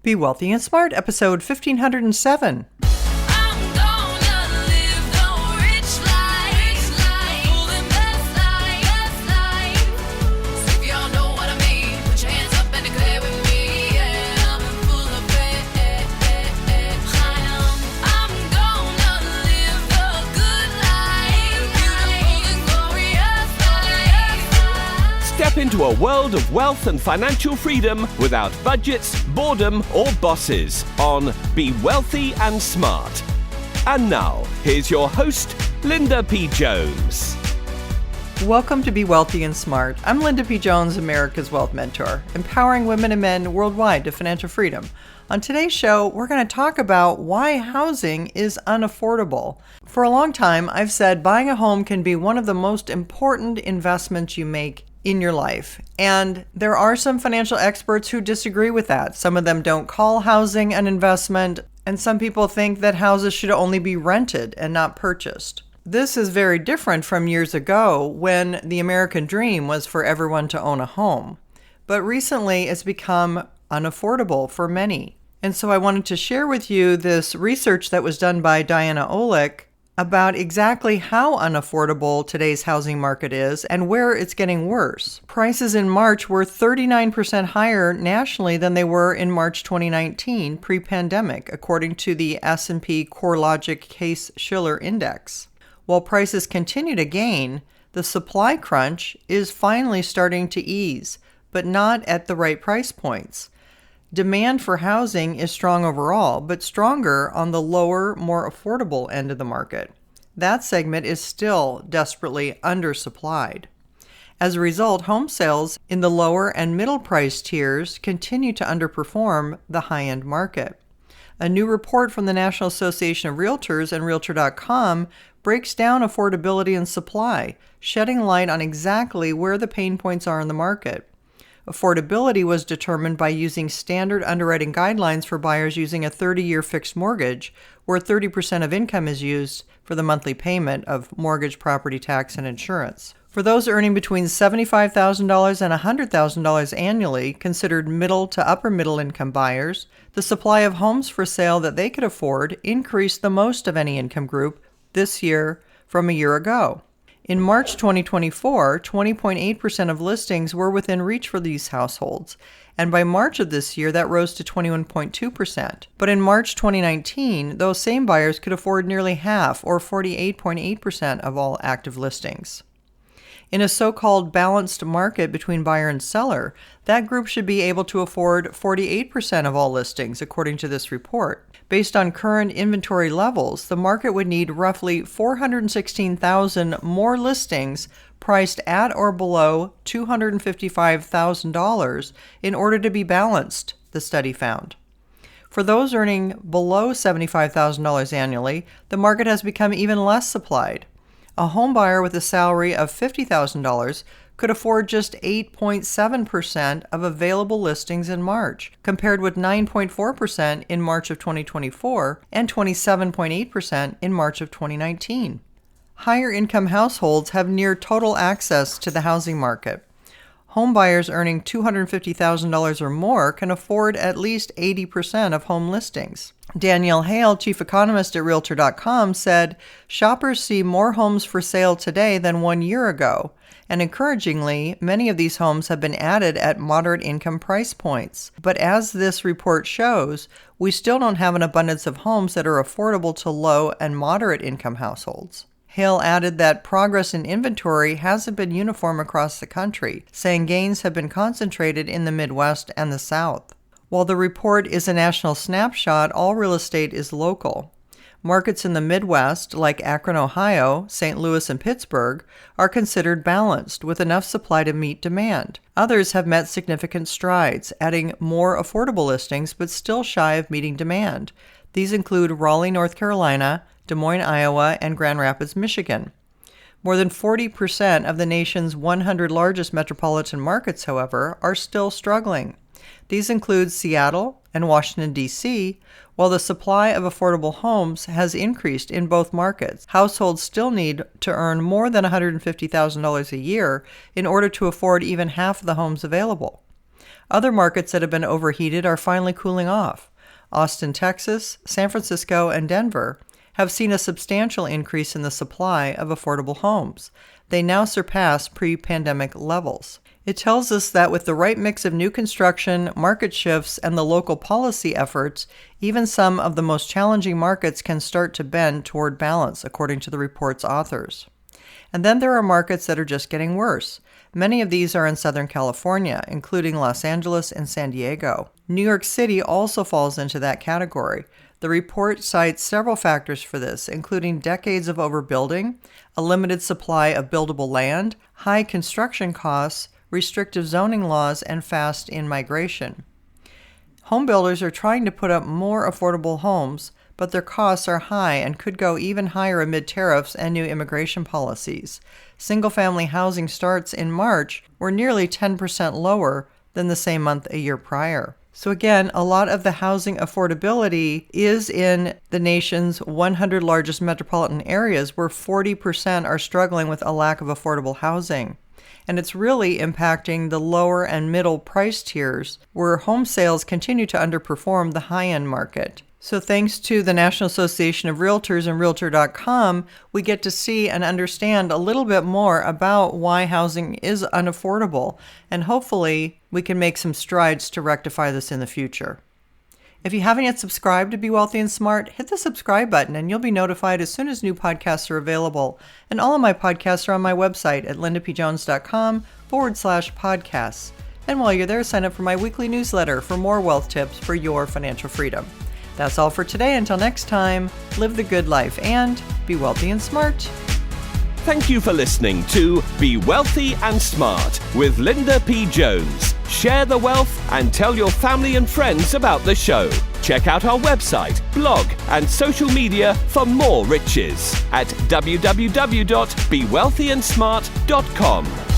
Be Wealthy and Smart, episode 1507. Step into a world of wealth and financial freedom without budgets, boredom, or bosses on Be Wealthy and Smart. And now, here's your host, Linda P. Jones. Welcome to Be Wealthy and Smart. I'm Linda P. Jones, America's Wealth Mentor, empowering women and men worldwide to financial freedom. On today's show, we're going to talk about why housing is unaffordable. For a long time, I've said buying a home can be one of the most important investments you make in your life. And there are some financial experts who disagree with that. Some of them don't call housing an investment, and some people think that houses should only be rented and not purchased. This is very different from years ago when the American dream was for everyone to own a home. But recently it's become unaffordable for many. And so I wanted to share with you this research that was done by Diana Olick about exactly how unaffordable today's housing market is and where it's getting worse. Prices in March were 39% higher nationally than they were in March 2019, pre-pandemic, according to the S&P CoreLogic Case-Shiller Index. While prices continue to gain, the supply crunch is finally starting to ease, but not at the right price points. Demand for housing is strong overall, but stronger on the lower, more affordable end of the market. That segment is still desperately undersupplied. As a result, home sales in the lower and middle price tiers continue to underperform the high-end market. A new report from the National Association of Realtors and Realtor.com breaks down affordability and supply, shedding light on exactly where the pain points are in the market. Affordability was determined by using standard underwriting guidelines for buyers using a 30-year fixed mortgage, where 30% of income is used for the monthly payment of mortgage, property tax, and insurance. For those earning between $75,000 and $100,000 annually, considered middle to upper middle income buyers, the supply of homes for sale that they could afford increased the most of any income group this year from a year ago. In March 2024, 20.8% of listings were within reach for these households, and by March of this year, that rose to 21.2%. But in March 2019, those same buyers could afford nearly half, or 48.8% of all active listings. In a so-called balanced market between buyer and seller, that group should be able to afford 48% of all listings, according to this report. Based on current inventory levels, the market would need roughly 416,000 more listings priced at or below $255,000 in order to be balanced, the study found. For those earning below $75,000 annually, the market has become even less supplied. A home buyer with a salary of $50,000 could afford just 8.7% of available listings in March, compared with 9.4% in March of 2024 and 27.8% in March of 2019. Higher income households have near total access to the housing market. Home buyers earning $250,000 or more can afford at least 80% of home listings. Danielle Hale, chief economist at Realtor.com, said, "Shoppers see more homes for sale today than 1 year ago, and encouragingly, many of these homes have been added at moderate income price points. But as this report shows, we still don't have an abundance of homes that are affordable to low and moderate income households." Hale added that progress in inventory hasn't been uniform across the country, saying gains have been concentrated in the Midwest and the South. While the report is a national snapshot, all real estate is local. Markets in the Midwest, like Akron, Ohio, St. Louis, and Pittsburgh, are considered balanced, with enough supply to meet demand. Others have met significant strides, adding more affordable listings, but still shy of meeting demand. These include Raleigh, North Carolina, Des Moines, Iowa, and Grand Rapids, Michigan. More than 40% of the nation's 100 largest metropolitan markets, however, are still struggling. These include Seattle and Washington, D.C., while the supply of affordable homes has increased in both markets. Households still need to earn more than $150,000 a year in order to afford even half of the homes available. Other markets that have been overheated are finally cooling off. Austin, Texas, San Francisco, and Denver have seen a substantial increase in the supply of affordable homes. They now surpass pre-pandemic levels. It tells us that with the right mix of new construction, market shifts, and the local policy efforts, even some of the most challenging markets can start to bend toward balance, according to the report's authors. And then there are markets that are just getting worse. Many of these are in Southern California, including Los Angeles and San Diego. New York City also falls into that category. The report cites several factors for this, including decades of overbuilding, a limited supply of buildable land, high construction costs, restrictive zoning laws, and fast in-migration. Home builders are trying to put up more affordable homes, but their costs are high and could go even higher amid tariffs and new immigration policies. Single-family housing starts in March were nearly 10% lower than the same month a year prior. So again, a lot of the housing affordability is in the nation's 100 largest metropolitan areas, where 40% are struggling with a lack of affordable housing. And it's really impacting the lower and middle price tiers, where home sales continue to underperform the high-end market. So thanks to the National Association of Realtors and Realtor.com, we get to see and understand a little bit more about why housing is unaffordable, and hopefully we can make some strides to rectify this in the future. If you haven't yet subscribed to Be Wealthy and Smart, hit the subscribe button and you'll be notified as soon as new podcasts are available. And all of my podcasts are on my website at lindapjones.com/podcasts. And while you're there, sign up for my weekly newsletter for more wealth tips for your financial freedom. That's all for today. Until next time, live the good life and be wealthy and smart. Thank you for listening to Be Wealthy and Smart with Linda P. Jones. Share the wealth and tell your family and friends about the show. Check out our website, blog, and social media for more riches at www.bewealthyandsmart.com.